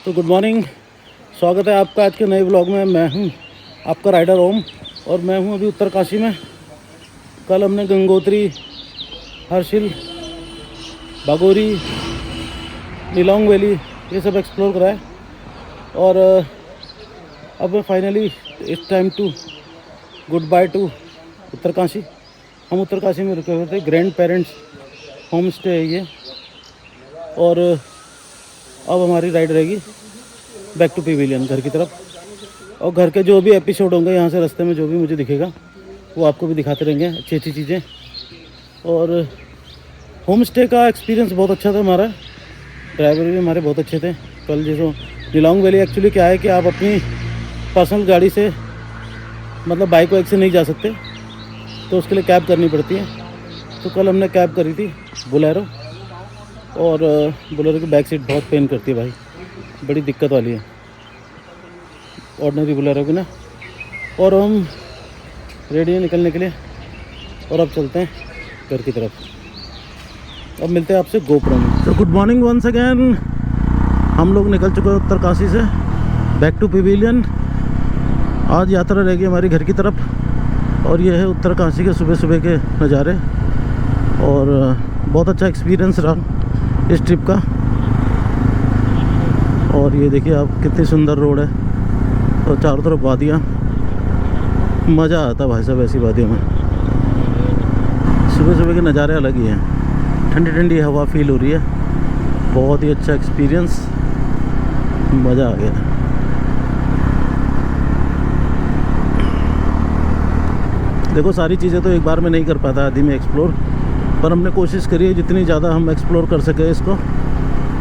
तो good morning, स्वागत है आपका आज के नए ब्लॉग में। मैं हूं आपका राइडर ओम और मैं हूं अभी उत्तरकाशी में। कल हमने गंगोत्री, हर्षिल, बागोरी, नीलोंग वैली ये सब एक्सप्लोर करा है और अब मैं finally it's time to good bye to Uttarkashi. हम उत्तरकाशी में रुके हुए थे, ग्रैंड पेरेंट्स होम स्टे है ये, और अब हमारी राइड रहेगी बैक टू पवेलियन घर की तरफ। और घर के जो भी एपिसोड होंगे यहाँ से रास्ते में जो भी मुझे दिखेगा वो आपको भी दिखाते रहेंगे, अच्छी अच्छी चीज़ें। और होम स्टे का एक्सपीरियंस बहुत अच्छा था हमारा, ड्राइवर भी हमारे बहुत अच्छे थे। कल जैसे नीलोंग वैली एक्चुअली क्या है कि आप अपनी पर्सनल गाड़ी से मतलब बाइक वाइक से नहीं जा सकते, तो उसके लिए कैब करनी पड़ती है। तो कल हमने कैब करी थी बोलेरो, और बोलेरो की बैक सीट बहुत पेन करती है भाई, बड़ी दिक्कत वाली है ऑर्डिनरी बोलेरो की ना। और हम रेडी हैं निकलने के लिए और अब चलते हैं घर की तरफ। अब मिलते हैं आपसे गोपुरम में। तो गुड मॉर्निंग वंस अगैन। हम लोग निकल चुके हैं उत्तरकाशी से बैक टू पवेलियन। आज यात्रा रहेगी हमारी घर की तरफ और ये है उत्तरकाशी के सुबह सुबह के नज़ारे। और बहुत अच्छा एक्सपीरियंस रहा इस ट्रिप का। और ये देखिए आप, कितनी सुंदर रोड है और चारों तरफ वादियाँ। मज़ा आता है भाई साहब ऐसी वादियों में। सुबह सुबह के नज़ारे अलग ही हैं, ठंडी ठंडी हवा फील हो रही है, बहुत ही अच्छा एक्सपीरियंस, मज़ा आ गया। देखो सारी चीज़ें तो एक बार में नहीं कर पाता आदमी एक्सप्लोर, पर हमने कोशिश करी है जितनी ज़्यादा हम एक्सप्लोर कर सके इसको,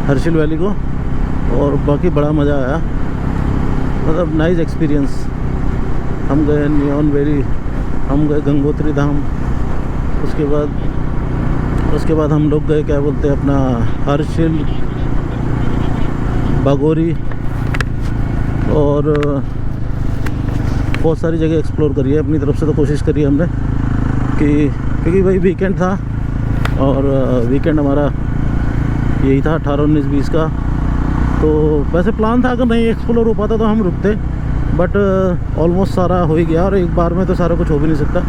हर्षिल वैली को। और बाकी बड़ा मज़ा आया, मतलब नाइस एक्सपीरियंस। हम गए नीलोंग वैली, हम गए गंगोत्री धाम, उसके बाद हम लोग गए क्या बोलते हैं अपना हर्षिल, बागोरी, और बहुत सारी जगह एक्सप्लोर करी है अपनी तरफ से। तो कोशिश करी है हमने कि क्योंकि भाई वीकेंड था और वीकेंड हमारा यही था 18, 19, 20 का। तो वैसे प्लान था अगर नहीं एक्सप्लोर हो पाता तो हम रुकते, बट ऑलमोस्ट सारा हो ही गया और एक बार में तो सारा कुछ हो भी नहीं सकता।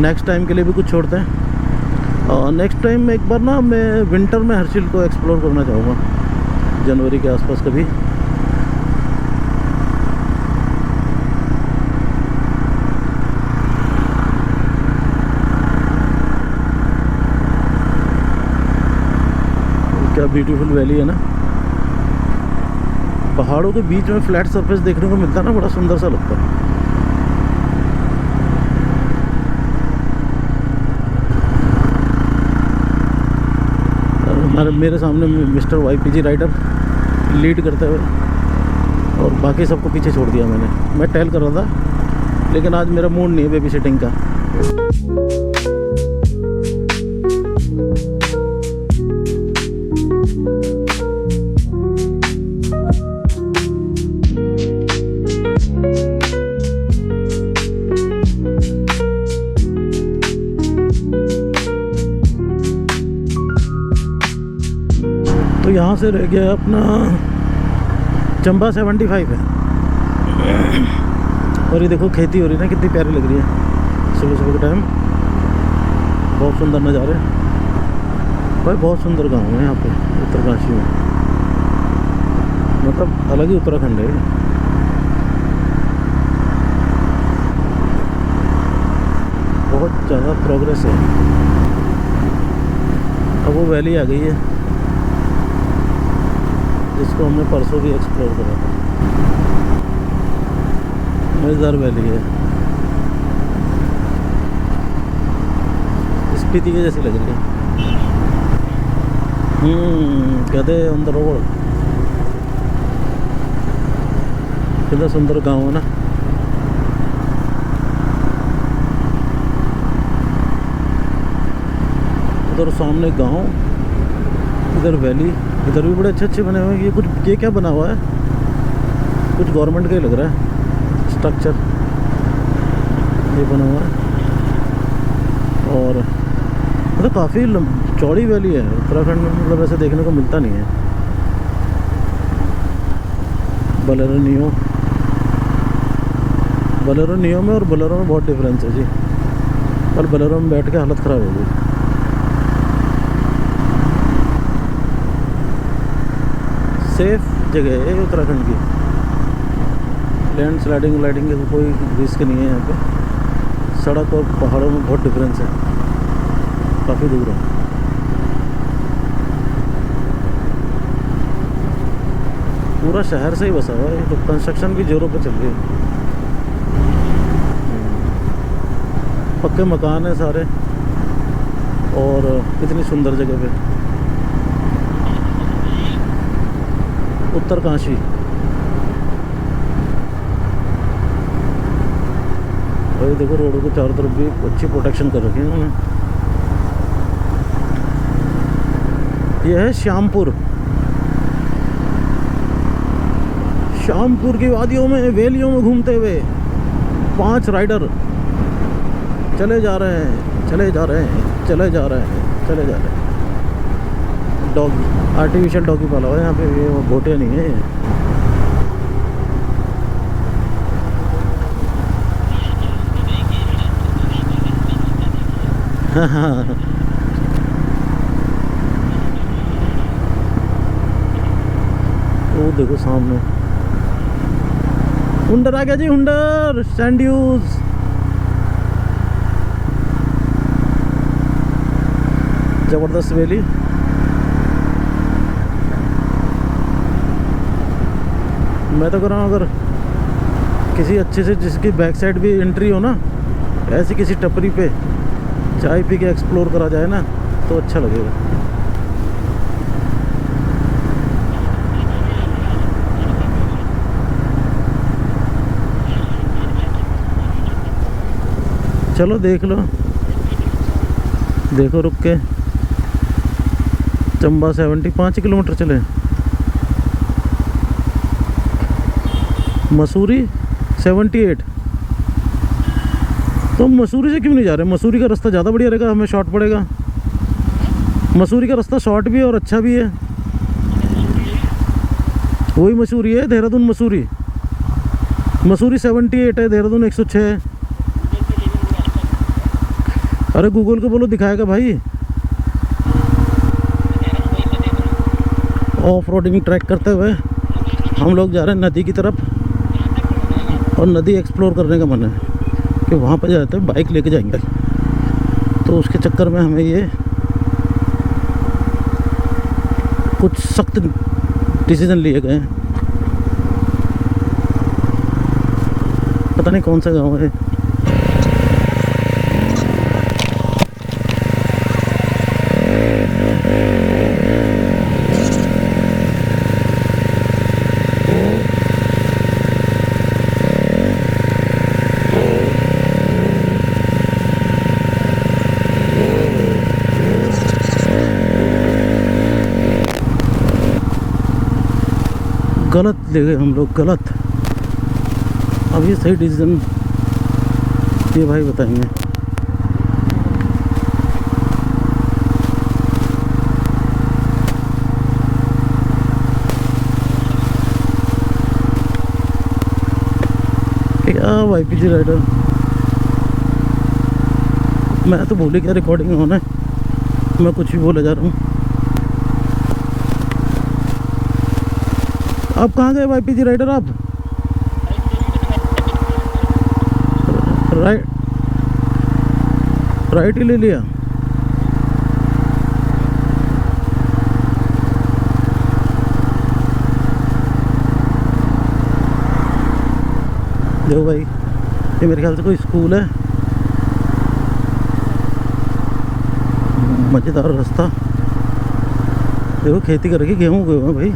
नेक्स्ट टाइम के लिए भी कुछ छोड़ते हैं। और नेक्स्ट टाइम एक बार ना मैं विंटर में हर्षिल को एक्सप्लोर करना चाहूँगा, जनवरी के आसपास कभी। क्या ब्यूटीफुल वैली है ना, पहाड़ों के बीच में फ्लैट सरफेस देखने को मिलता है ना, बड़ा सुंदर सा लगता है। मेरे सामने मिस्टर YPG राइडर लीड करते हुए, और बाकी सबको पीछे छोड़ दिया मैंने। मैं टहल कर रहा था, लेकिन आज मेरा मूड नहीं है बेबी सिटिंग का। तो यहाँ से रह गया अपना चंबा 75 है। और ये देखो खेती हो रही है ना, कितनी प्यारी लग रही है सुबह सुबह के टाइम, बहुत सुंदर नज़ारे भाई। बहुत सुंदर गांव है यहाँ पे उत्तरकाशी में, मतलब अलग ही उत्तराखंड है। बहुत ज़्यादा प्रोग्रेस है। अब वो वैली आ गई है जिसको हमने परसों भी एक्सप्लोर करा था, मजेदार वैली है, स्पीति के जैसी लग रही है। कहते ऑन द रोड, कितना सुंदर गांव है ना। उधर सामने गांव, इधर वैली, इधर भी बड़े अच्छे अच्छे बने हुए हैं। ये क्या बना हुआ है, कुछ गवर्नमेंट का ही लग रहा है स्ट्रक्चर ये बना हुआ है। और मतलब काफ़ी चौड़ी वैली है उत्तराखंड में, मतलब ऐसे देखने को मिलता नहीं है। बोलेरो नियो, बोलेरो नियो में और बोलेरो में बहुत डिफरेंस है जी। कल बोलेरो में बैठ के हालत ख़राब हो गई। सेफ जगह है उत्तराखंड की, लैंड स्लाइडिंग लाइडिंग का कोई रिस्क नहीं है यहाँ पे। सड़क और पहाड़ों में बहुत डिफरेंस है, काफ़ी दूर है। पूरा शहर से ही बसा हुआ है, तो कंस्ट्रक्शन भी जोरों पे चल रही है। पक्के मकान है सारे, और कितनी सुंदर जगह पे। उत्तरकाशी, भाई देखो रोडों के चारों तरफ भी अच्छी प्रोटेक्शन कर रखी है उन्होंने। यह है श्यामपुर। श्यामपुर की वादियों में, वैलियों में घूमते हुए 5 राइडर चले जा रहे हैं, चले जा रहे हैं, चले जा रहे हैं, चले जा रहे हैं। डॉगी, आर्टिफिशियल डॉगी पाला हुआ है यहाँ पे, ये घोटे नहीं है। हाँ, वो देखो सामने हुंडर आ गया जी, हुंडर सैंड्यूज। जबरदस्त वैली। मैं तो कह रहा हूँ अगर किसी अच्छे से जिसकी बैक साइड भी एंट्री हो ना, ऐसी किसी टपरी पे चाय पी के एक्सप्लोर करा जाए ना तो अच्छा लगेगा। चलो देख लो, देखो रुक के। चंबा 75 किलोमीटर चले, मसूरी 78। तो मसूरी से क्यों नहीं जा रहे? मसूरी का रास्ता ज़्यादा बढ़िया रहेगा, हमें शॉर्ट पड़ेगा। मसूरी का रास्ता शॉर्ट भी है और अच्छा भी है। वही मसूरी है, देहरादून मसूरी। मसूरी 78 है, देहरादून 106 है। अरे गूगल को बोलो दिखाएगा भाई। ऑफ रोडिंग ट्रैक करते हुए हम लोग जा रहे हैं नदी की तरफ, और नदी एक्सप्लोर करने का मन है कि वहाँ पर जाते हैं बाइक लेके जाएंगे। तो उसके चक्कर में हमें ये कुछ सख्त डिसीजन लिए गए हैं। पता नहीं कौन सा गांव है। गलत ले गए हम लोग, गलत। अब ये सही डिसीजन ये भाई बताएंगे। क्या YPG राइडर, मैं तो भूल गया रिकॉर्डिंग होना है, मैं कुछ भी बोले जा रहा हूँ। आप कहाँ गए YPG राइडर? आप राइट ही ले लिया। देखो भाई, ये मेरे ख्याल से कोई स्कूल है। मज़ेदार रास्ता। देखो खेती कर रखी, गेहूँ उगे हुए हैं भाई।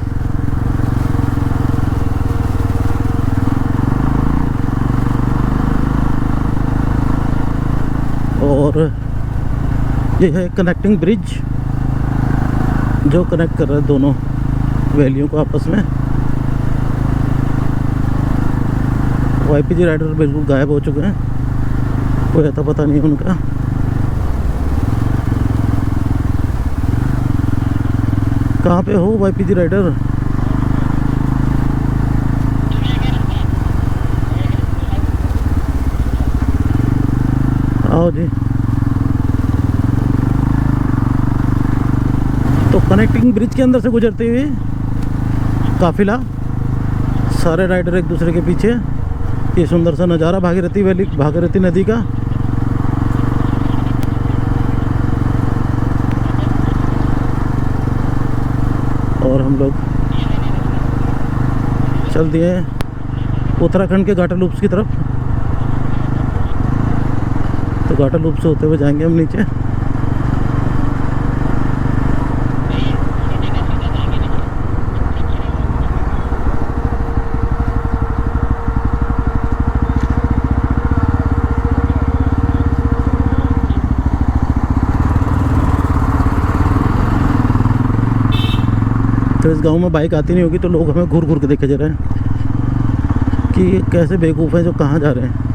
और ये है कनेक्टिंग ब्रिज जो कनेक्ट कर रहा है दोनों वैलियों को आपस में। YPG राइडर बिल्कुल गायब हो चुके हैं, कोई अता पता नहीं उनका। कहाँ पे हो YPG राइडर? आओ जी। तो कनेक्टिंग ब्रिज के अंदर से गुजरते हुए काफिला, सारे राइडर एक दूसरे के पीछे। ये सुंदर सा नज़ारा भागीरथी वैली, भागीरथी नदी का। और हम लोग चल दिए उत्तराखंड के घाटा लूप्स की तरफ। तो घाटा लूप से होते हुए जाएंगे हम नीचे। तो इस गांव में बाइक आती नहीं होगी तो लोग हमें घूर घूर के देखे जा रहे हैं कि कैसे बेवकूफ़ हैं जो कहाँ जा रहे हैं।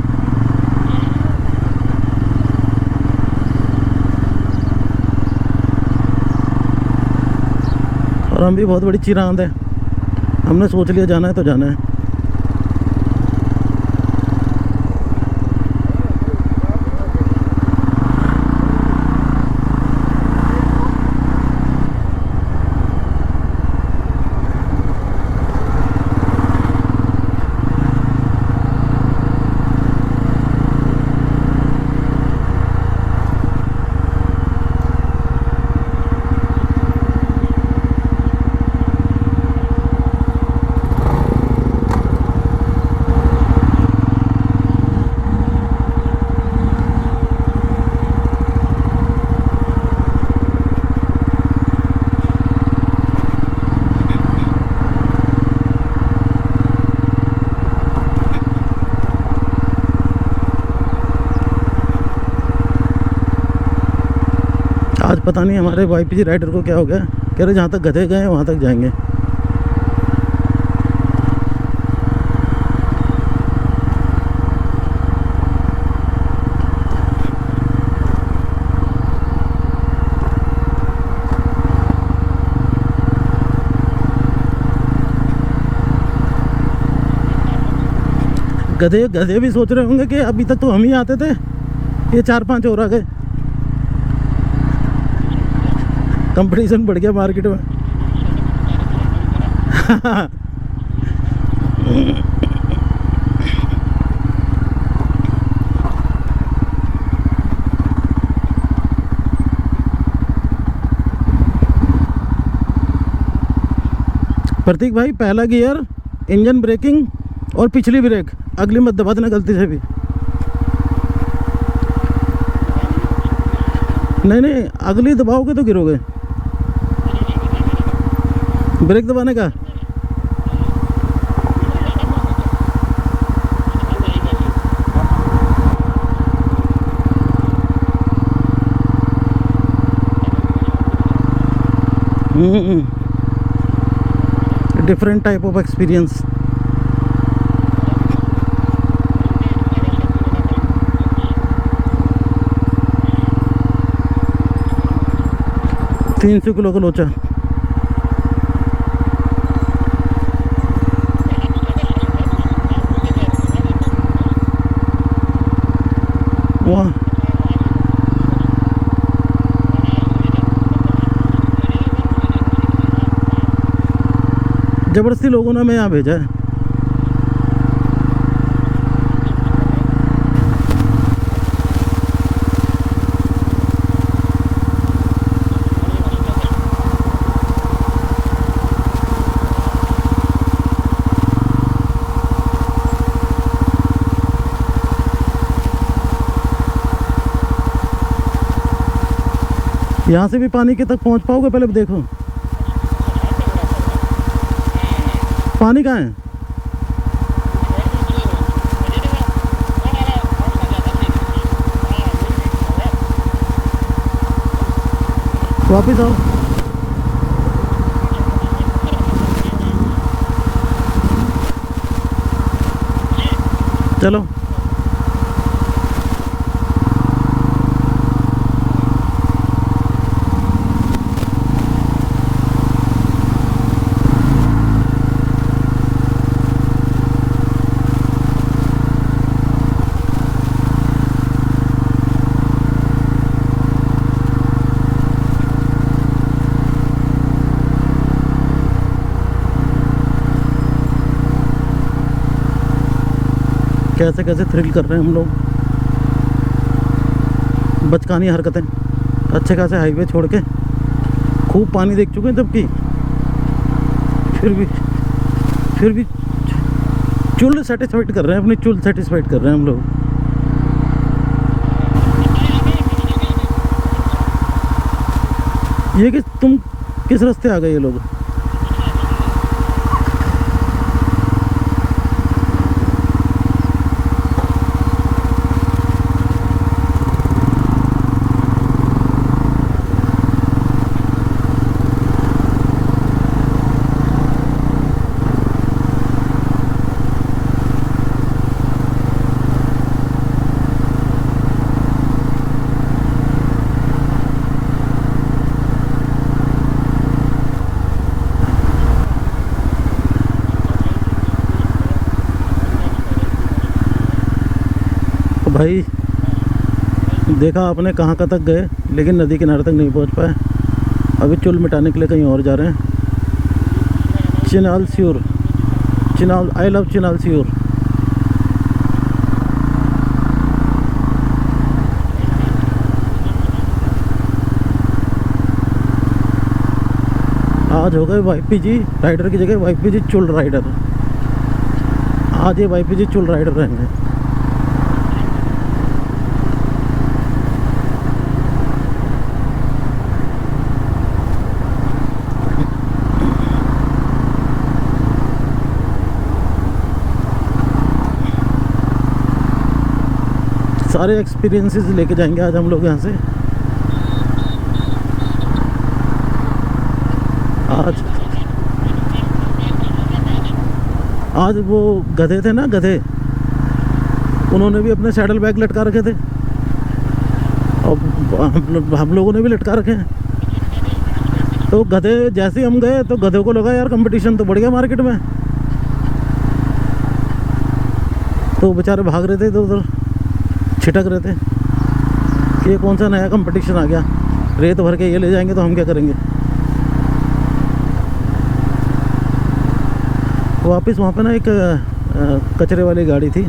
और हम भी बहुत बड़ी चिरांद है, हमने सोच लिया जाना है तो जाना है। आज पता नहीं हमारे वाईपीजी राइडर को क्या हो गया, कह रहे जहाँ तक गधे गए वहाँ तक जाएंगे। गधे गधे भी सोच रहे होंगे कि अभी तक तो हम ही आते थे, ये 4-5 और आ गए। कंपटीशन बढ़ गया मार्केट में। प्रतीक भाई, पहला गियर, इंजन ब्रेकिंग और पिछली ब्रेक, अगली मत दबा देना गलती से भी। नहीं, अगली दबाओगे तो गिरोगे। ब्रेक दबाने का डिफरेंट टाइप ऑफ एक्सपीरियंस। तीन 300 किलो का लोचा। वाह, जबरदस्ती लोगों ने हमें यहाँ भेजा है। यहाँ से भी पानी के तक पहुँच पाओगे? पहले देखो पानी कहाँ है। वापिस आओ। चलो कैसे कैसे थ्रिल कर रहे हैं हम लोग, बचकानी हरकतें। अच्छे खासे हाईवे छोड़ के खूब पानी देख चुके हैं, जबकि फिर भी चुल सेटिस्फाइड कर रहे हैं, अपनी चुल सेटिस्फाइड कर रहे हैं हम लोग। ये कि तुम किस रास्ते आ गए ये लोग? भाई देखा आपने कहाँ तक गए, लेकिन नदी किनारे तक नहीं पहुँच पाए। अभी चुल मिटाने के लिए कहीं और जा रहे हैं। चिनालसियोर, आई लव चिनालसियोर। आज हो गए YPG राइडर की जगह YPG चुल राइडर। आज ये YPG चुल राइडर रहेंगे। सारे एक्सपीरियंसेस लेके जाएंगे आज हम लोग यहाँ से। आज वो गधे थे ना, गधे, उन्होंने भी अपने सैडल बैग लटका रखे थे और हम लोगों ने भी लटका रखे हैं। तो गधे जैसे हम गए तो गधों को लगा यार कंपटीशन तो बढ़ गया मार्केट में, तो बेचारे भाग रहे थे इधर उधर, छिटक रहे थे कि ये कौन सा नया कंपटीशन आ गया, रेत भर के ये ले जाएंगे तो हम क्या करेंगे। वापस वहाँ पे ना एक कचरे वाली गाड़ी थी,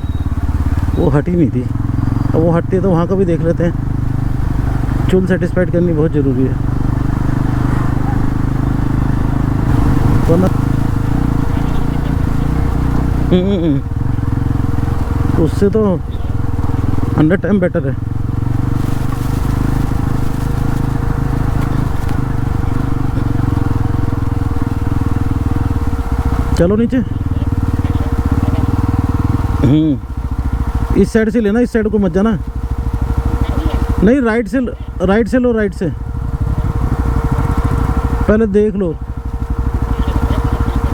वो हटी नहीं थी। अब वो हटती है तो वहाँ का भी देख लेते हैं। चुल सेटिस्फाइड करनी बहुत ज़रूरी है, वरना उससे तो 100 टाइम बेटर है। चलो नीचे। इस साइड से लेना, इस साइड को मत जाना। नहीं, राइट से लो, राइट से पहले देख लो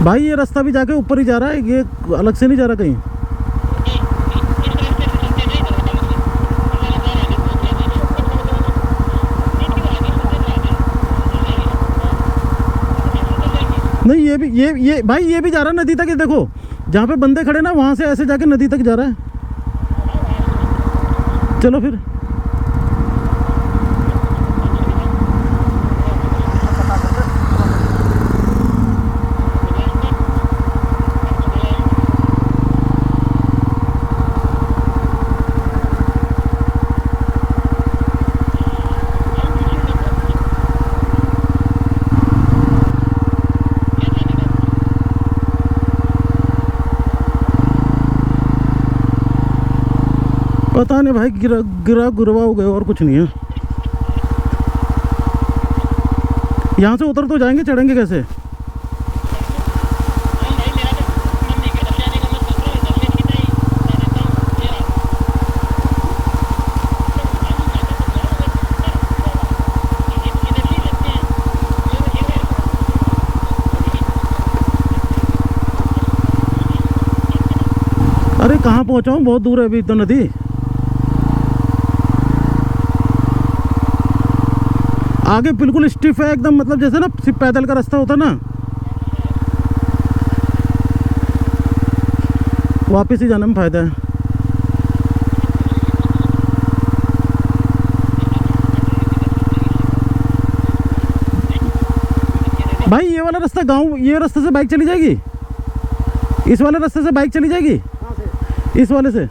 भाई। ये रास्ता भी जाके ऊपर ही जा रहा है, ये अलग से नहीं जा रहा कहीं। नहीं, ये भाई ये भी जा रहा है नदी तक। ये देखो जहाँ पे बंदे खड़े ना, वहाँ से ऐसे जाके नदी तक जा रहा है। चलो फिर। पता नहीं भाई, गिरा गुरवा हो गए और कुछ नहीं है। यहाँ से उतर तो जाएंगे, चढ़ेंगे कैसे? अरे कहाँ पहुँचा हूँ, बहुत दूर है अभी तो नदी। आगे बिल्कुल स्टिफ है एकदम, मतलब जैसे ना सिर्फ पैदल का रास्ता होता ना। वापस ही जाने में फायदा है। भाई ये वाला रास्ता गांव, ये रास्ते से बाइक चली जाएगी? इस वाले रास्ते से बाइक चली जाएगी? इस वाले से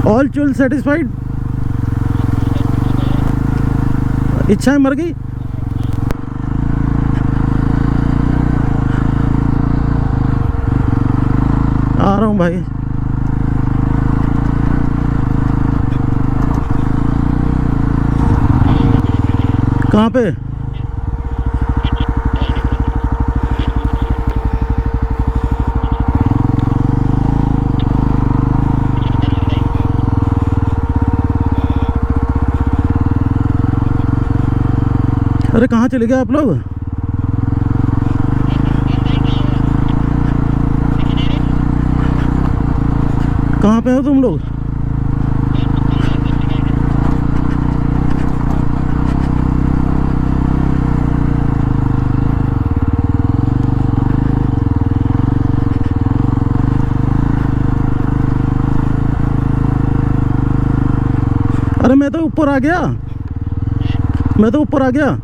ऑल चुल सेटिस्फाइड, इच्छाएं मर गई। आ रहा हूँ भाई। कहाँ पे? अरे कहाँ चले गए आप लोग? कहाँ पे हो तुम लोग? अरे मैं तो ऊपर आ गया, मैं तो ऊपर आ गया।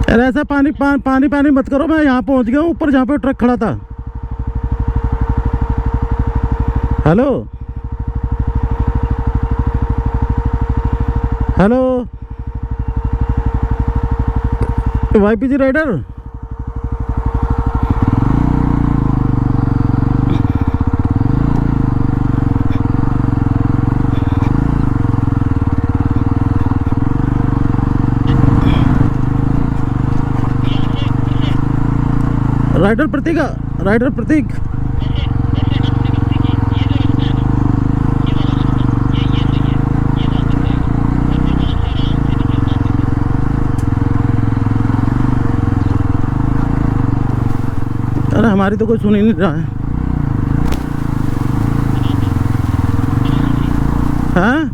अरे ऐसा पानी मत करो। मैं यहाँ पहुँच गया हूँ ऊपर जहाँ पे ट्रक खड़ा था। Hello hello YPG rider, rider Prateek, rider Prateek. अरे हमारी तो कोई सुन ही नहीं रहा है। हाँ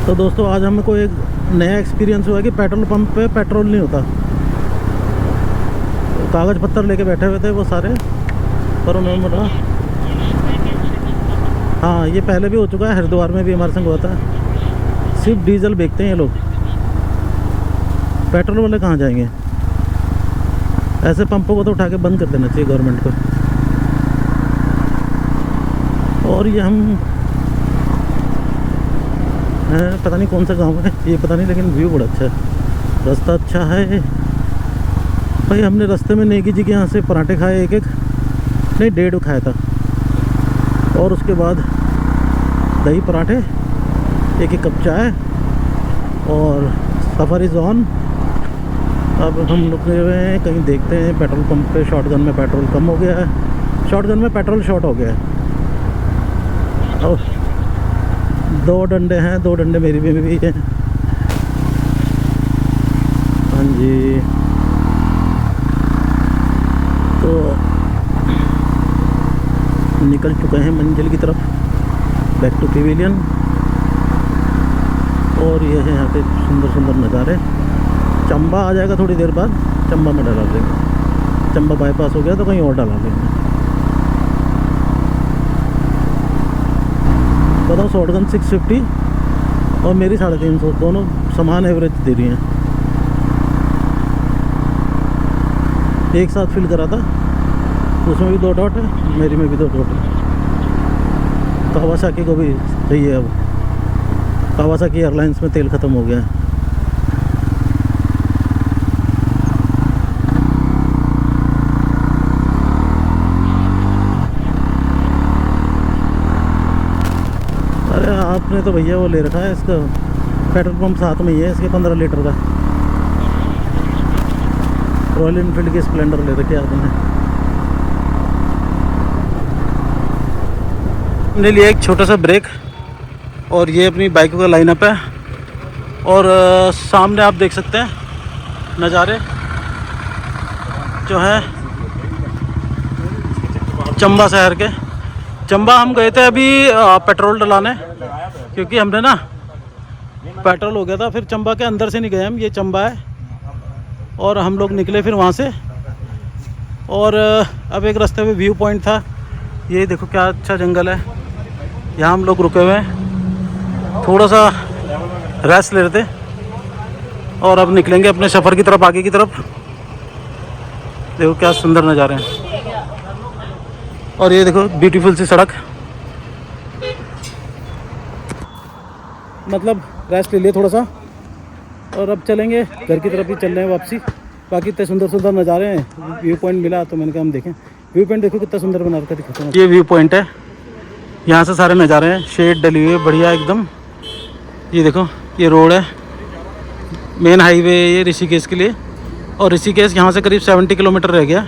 तो दोस्तों आज हमको एक नया एक्सपीरियंस हुआ कि पेट्रोल पंप पे पेट्रोल नहीं होता। कागज़ पत्तर लेके बैठे हुए थे वो सारे, पर उन्होंने बोला हाँ ये पहले भी हो चुका है, हरिद्वार में भी हमारे संग हुआ था। सिर्फ डीजल बेचते हैं ये लोग, पेट्रोल वाले कहाँ जाएंगे। ऐसे पंपों को तो उठा के बंद कर देना चाहिए गवर्नमेंट को। और ये हम पता नहीं कौन सा गांव है ये पता नहीं, लेकिन व्यू बड़ा अच्छा है, रास्ता अच्छा है भाई। हमने रास्ते में नेगी जी के यहाँ से पराठे खाए, एक नहीं 1.5 खाया था, और उसके बाद दही पराठे, एक कप चाय, और सफ़र इज़ ऑन। अब हम रुके हुए हैं कहीं, देखते हैं पेट्रोल पंप पे शॉटगन में पेट्रोल कम हो गया है, शॉटगन में पेट्रोल शॉर्ट हो गया है। और 2 डंडे हैं, 2 डंडे मेरी में भी हैं। हाँ जी, तो निकल चुके हैं मंजिल की तरफ, बैक टू पेविलियन। और ये है यहाँ पे सुंदर सुंदर नज़ारे। चंबा आ जाएगा थोड़ी देर बाद, चंबा में डला देंगे। चंबा बाईपास हो गया तो कहीं और डला देंगे। बताओ शॉटगन 650 और मेरी 350, दोनों समान एवरेज दे रही हैं। एक साथ फिल करा था, उसमें भी 2 डॉट है, मेरी में भी 2 डॉट है। कावासाकी को भी चाहिए अब, कावासाकी एयरलाइंस में तेल ख़त्म हो गया है। आपने तो भैया वो ले रखा है, इसका पेट्रोल पंप साथ में ही है इसके, 15 लीटर का रॉयल इनफील्ड की स्प्लेंडर ले रखी है आपने। हमने लिया एक छोटा सा ब्रेक और ये अपनी बाइकों का लाइनअप है। और सामने आप देख सकते हैं नज़ारे जो है चंबा शहर के। चंबा हम गए थे अभी पेट्रोल डलाने, क्योंकि हमने ना पेट्रोल हो गया था। फिर चंबा के अंदर से नहीं गए हम, ये चंबा है और हम लोग निकले फिर वहाँ से। और अब एक रास्ते में व्यू पॉइंट था, ये देखो क्या अच्छा जंगल है, यहाँ हम लोग रुके हुए हैं, थोड़ा सा रेस्ट ले रहे थे और अब निकलेंगे अपने सफ़र की तरफ, आगे की तरफ। देखो क्या सुंदर नज़ारे हैं और ये देखो ब्यूटीफुल सी सड़क। मतलब रेस्ट ले लिए थोड़ा सा और अब चलेंगे घर की तरफ ही, चल रहे हैं वापसी। बाकी इतने सुंदर सुंदर नज़ारे हैं, व्यू पॉइंट मिला तो मैंने कहा हम देखें। व्यू पॉइंट देखो कितना सुंदर बना रखा, दिखाता हूँ। ये व्यू पॉइंट है, यहाँ से सारे नज़ारे हैं, शेड डली हुई है बढ़िया एकदम। ये देखो ये रोड है, मेन हाईवे ये ऋषिकेश के लिए। और ऋषिकेश यहाँ से करीब 70 किलोमीटर रह गया,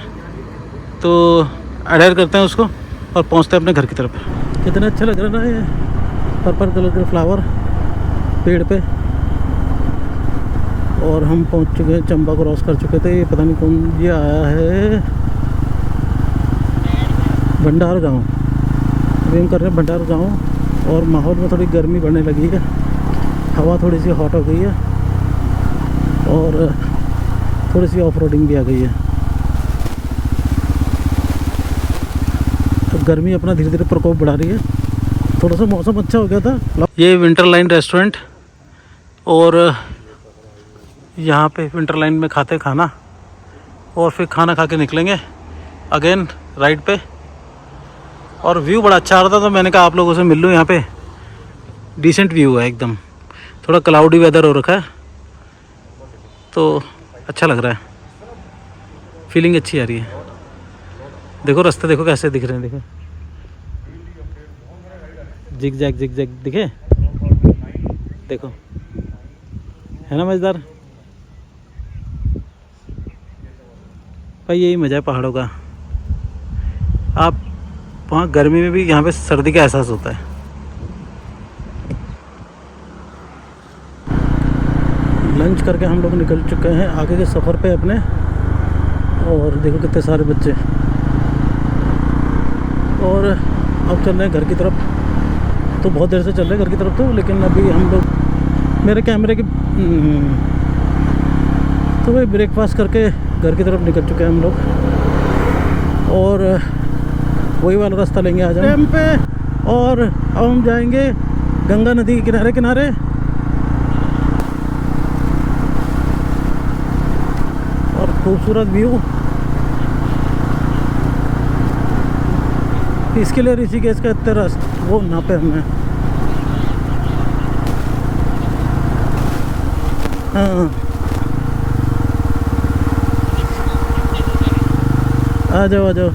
तो एडर करते हैं उसको और पहुँचते हैं अपने घर की तरफ। कितने अच्छे लग रहे हैं ये पर्पल कलर के फ्लावर पेड़ पे। और हम पहुँच चुके हैं, चंबा क्रॉस कर चुके थे। ये पता नहीं कौन ये आया है, भंडार गांव। अभी हम कर रहे हैं भंडार गांव और माहौल में थोड़ी गर्मी बढ़ने लगी है, हवा थोड़ी सी हॉट हो गई है और थोड़ी सी ऑफ रोडिंग भी आ गई है। तो गर्मी अपना धीरे धीरे प्रकोप बढ़ा रही है। थोड़ा सा मौसम अच्छा हो गया था। ये विंटर लाइन रेस्टोरेंट, और यहाँ पे विंटर लाइन में खाते खाना और फिर खाना खा के निकलेंगे अगेन राइड पे। और व्यू बड़ा अच्छा आ रहा था तो मैंने कहा आप लोगों से मिल लूँ। यहाँ पे डिसेंट व्यू है एकदम, थोड़ा क्लाउडी वेदर हो रखा है तो अच्छा लग रहा है, फीलिंग अच्छी आ रही है। देखो रास्ते देखो कैसे दिख रहे हैं, देखो जिग जैग दिखे, देखो है ना मज़ेदार भाई। यही मज़ा है पहाड़ों का। आप वहाँ गर्मी में भी यहाँ पे सर्दी का एहसास होता है। लंच करके हम लोग निकल चुके हैं आगे के सफ़र पे अपने। और देखो कितने सारे बच्चे, और अब चल रहे हैं घर की तरफ। तो बहुत देर से चल रहे हैं घर की तरफ तो, लेकिन अभी हम लोग मेरे कैमरे की तो भाई ब्रेकफास्ट करके घर की तरफ निकल चुके हैं हम लोग। और वही वाला रास्ता लेंगे आज हम पे। और अब हम जाएंगे गंगा नदी के किनारे किनारे। और खूबसूरत व्यू, इसके लिए ऋषिकेश का इतना रास्ता वो नापे हमने। हाँ आ जाओ आ जाओ।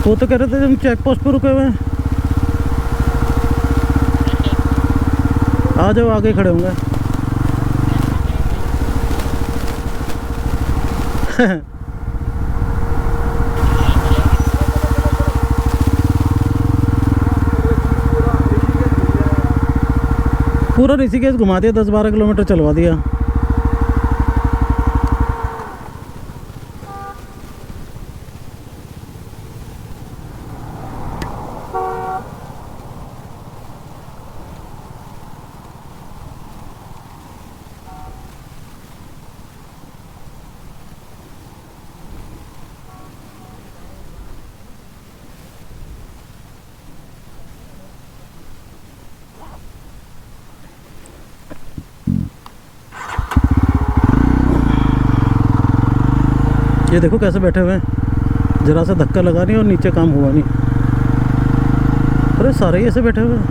वो तो कह रहे थे हम चेक पोस्ट पर रुके हुए हैं। आ जाओ, आगे खड़े होंगे। पूरा ऋषिकेश घुमा दिया, 10-12 किलोमीटर चलवा दिया। ये देखो कैसे बैठे हुए हैं, जरा सा धक्का लगा नहीं और नीचे काम हुआ नहीं। अरे सारे ही ऐसे बैठे हुए हैं।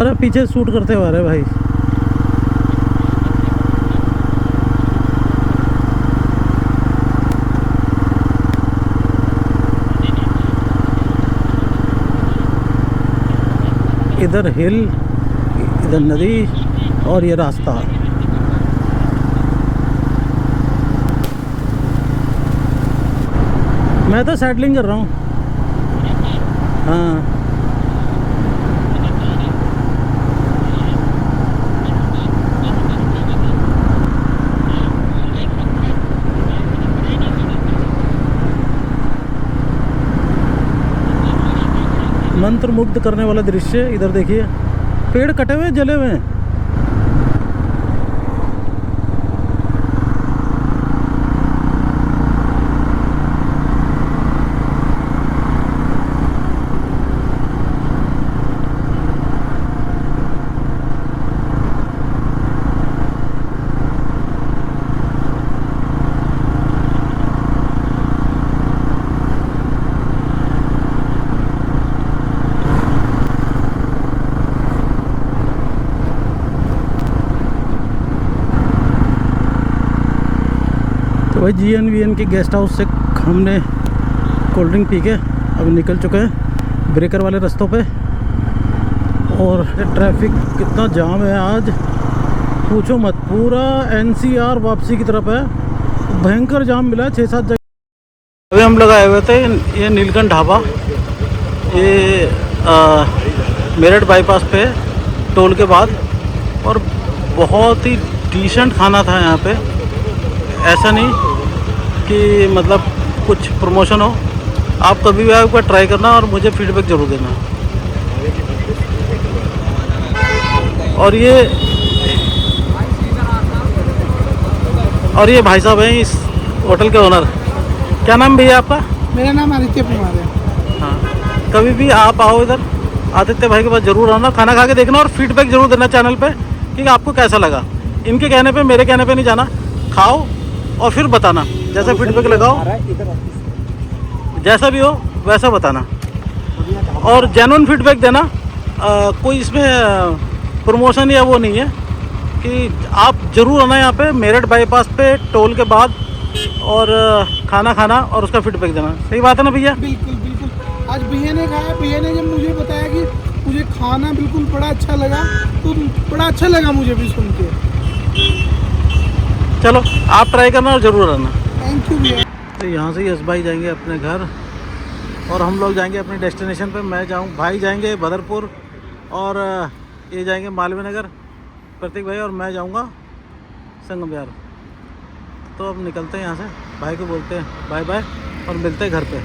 अरे पीछे शूट करते हुए आ रहे भाई। इधर हिल, इधर नदी और ये रास्ता। मैं तो सैडलिंग कर रहा हूँ। हाँ मंत्र मुग्ध करने वाला दृश्य। इधर देखिए पेड़ कटे हुए जले हुए हैं। तो भाई GNVN के गेस्ट हाउस से हमने कोल्ड ड्रिंक पी के अब निकल चुके हैं ब्रेकर वाले रास्तों पे। और ट्रैफिक कितना जाम है आज पूछो मत। पूरा NCR वापसी की तरफ है, भयंकर जाम मिला है 6-7 जगह। अभी हम लोग आए हुए थे ये नीलकंठ ढाबा, ये मेरठ बाईपास पे टोल के बाद। और बहुत ही डिसेंट खाना था यहाँ पे, ऐसा नहीं कि मतलब कुछ प्रमोशन हो। आप कभी भी एक बार ट्राई करना और मुझे फीडबैक ज़रूर देना। और ये भाई साहब हैं इस होटल के ओनर। क्या नाम भैया आपका? मेरा नाम आदित्य कुमार है। हाँ, कभी भी आप आओ इधर आदित्य भाई के पास ज़रूर आना, खाना खा के देखना और फीडबैक ज़रूर देना चैनल पे कि आपको कैसा लगा। इनके कहने पे, मेरे कहने पे नहीं जाना, खाओ और फिर बताना। जैसा फीडबैक लगाओ, जैसा भी हो वैसा बताना और जेन्युइन फीडबैक देना। कोई इसमें प्रमोशन या वो नहीं है कि आप ज़रूर आना यहाँ पे मेरठ बाईपास पे टोल के बाद और खाना खाना और उसका फीडबैक देना। सही बात है ना भैया? बिल्कुल बिल्कुल। आज भैया ने खाया, भैया ने जब मुझे बताया कि मुझे खाना बिल्कुल बड़ा अच्छा लगा, तो बड़ा अच्छा लगा मुझे भी सुन के। चलो आप ट्राई करना और ज़रूर आना। थैंक यू भैया। तो यहाँ से यश भाई जाएंगे अपने घर और हम लोग जाएंगे अपने डेस्टिनेशन पे। मैं जाऊँ, भाई जाएंगे बदरपुर और ये जाएंगे मालवीय नगर, प्रतीक भाई, और मैं जाऊँगा संगम विहार। तो अब निकलते हैं यहाँ से, भाई को बोलते हैं बाय बाय और मिलते हैं घर पे।